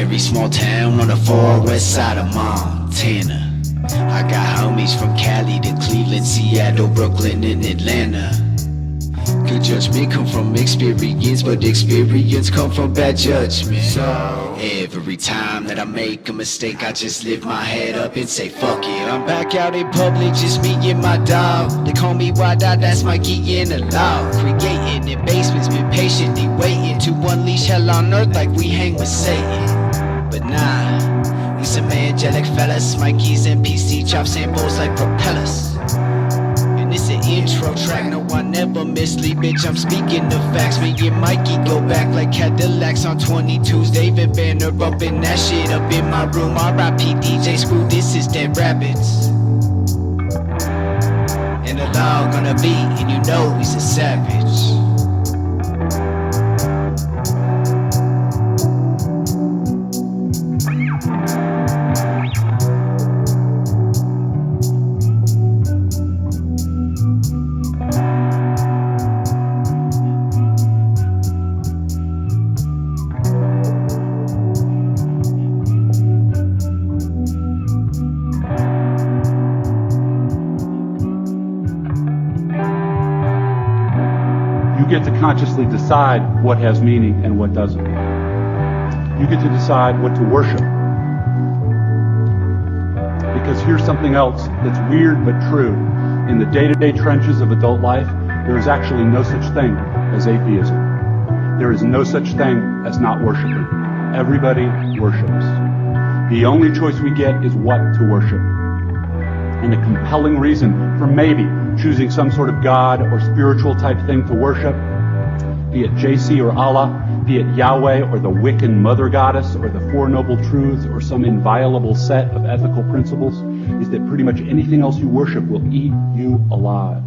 very small town on the far west side of Montana. I got homies from Cali to Cleveland, Seattle, Brooklyn, and Atlanta. Good judgment come from experience, but experience come from bad judgment. So every time that I make a mistake, I just lift my head up and say fuck it. I'm back out in public, just me and my dog. They call me WydeEyed, that's Mikey in the law. Creating in basements, been patiently waiting to unleash hell on earth like we hang with Satan. But nah, we some angelic fellas. Mikey's and PC chop samples like propellers. It's an intro track, no I never mislead, bitch, I'm speaking the facts. Me and Mikey go back like Cadillacs on 22s. David Banner bumping that shit up in my room. R.I.P. DJ Screw, this is Dead Rabbits. And the law gonna be, and you know he's a savage. You get to consciously decide what has meaning and what doesn't. You get to decide what to worship. Because here's something else that's weird but true. In the day-to-day trenches of adult life, there is actually no such thing as atheism. There is no such thing as not worshiping. Everybody worships. The only choice we get is what to worship. And a compelling reason for maybe choosing some sort of God or spiritual type thing to worship, be it JC or Allah, be it Yahweh or the Wiccan Mother Goddess or the Four Noble Truths or some inviolable set of ethical principles, is that pretty much anything else you worship will eat you alive.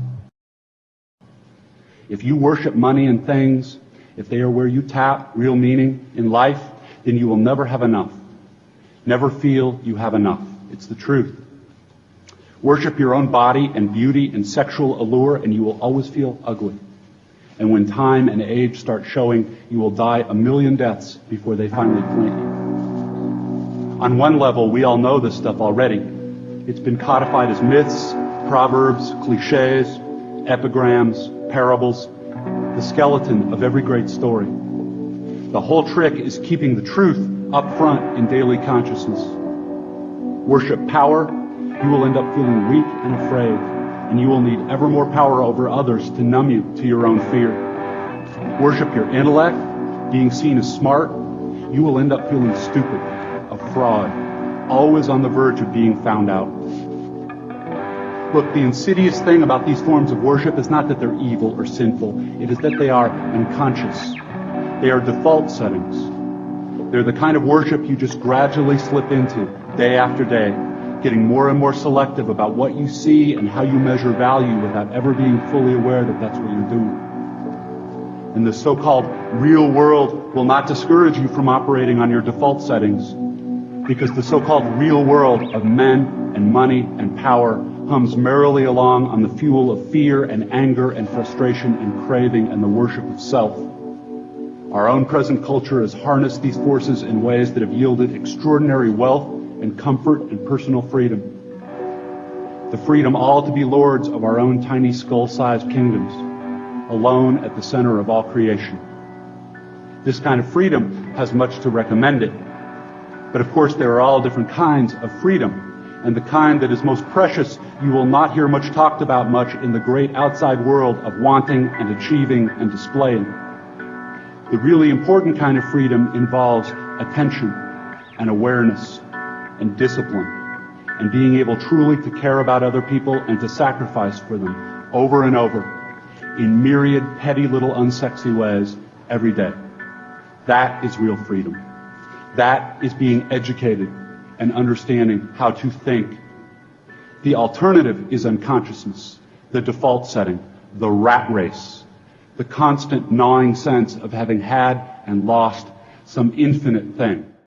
If you worship money and things, if they are where you tap real meaning in life, then you will never have enough. Never feel you have enough. It's the truth. Worship your own body and beauty and sexual allure, and you will always feel ugly. And when time and age start showing, you will die a million deaths before they finally plant you. On one level, we all know this stuff already. It's been codified as myths, proverbs, cliches, epigrams, parables, the skeleton of every great story. The whole trick is keeping the truth up front in daily consciousness. Worship power, you will end up feeling weak and afraid, and you will need ever more power over others to numb you to your own fear. Worship your intellect, being seen as smart, you will end up feeling stupid, a fraud, always on the verge of being found out. Look, the insidious thing about these forms of worship is not that they're evil or sinful, it is that they are unconscious. They are default settings. They're the kind of worship you just gradually slip into, day after day, getting more and more selective about what you see and how you measure value without ever being fully aware that that's what you're doing. And the so-called real world will not discourage you from operating on your default settings, because the so-called real world of men and money and power hums merrily along on the fuel of fear and anger and frustration and craving and the worship of self. Our own present culture has harnessed these forces in ways that have yielded extraordinary wealth and comfort and personal freedom. The freedom all to be lords of our own tiny skull-sized kingdoms, alone at the center of all creation. This kind of freedom has much to recommend it. But of course there are all different kinds of freedom, and the kind that is most precious you will not hear much talked about much in the great outside world of wanting and achieving and displaying. The really important kind of freedom involves attention and awareness and discipline, and being able truly to care about other people and to sacrifice for them over and over in myriad petty little unsexy ways every day. That is real freedom. That is being educated and understanding how to think. The alternative is unconsciousness, the default setting, the rat race, the constant gnawing sense of having had and lost some infinite thing.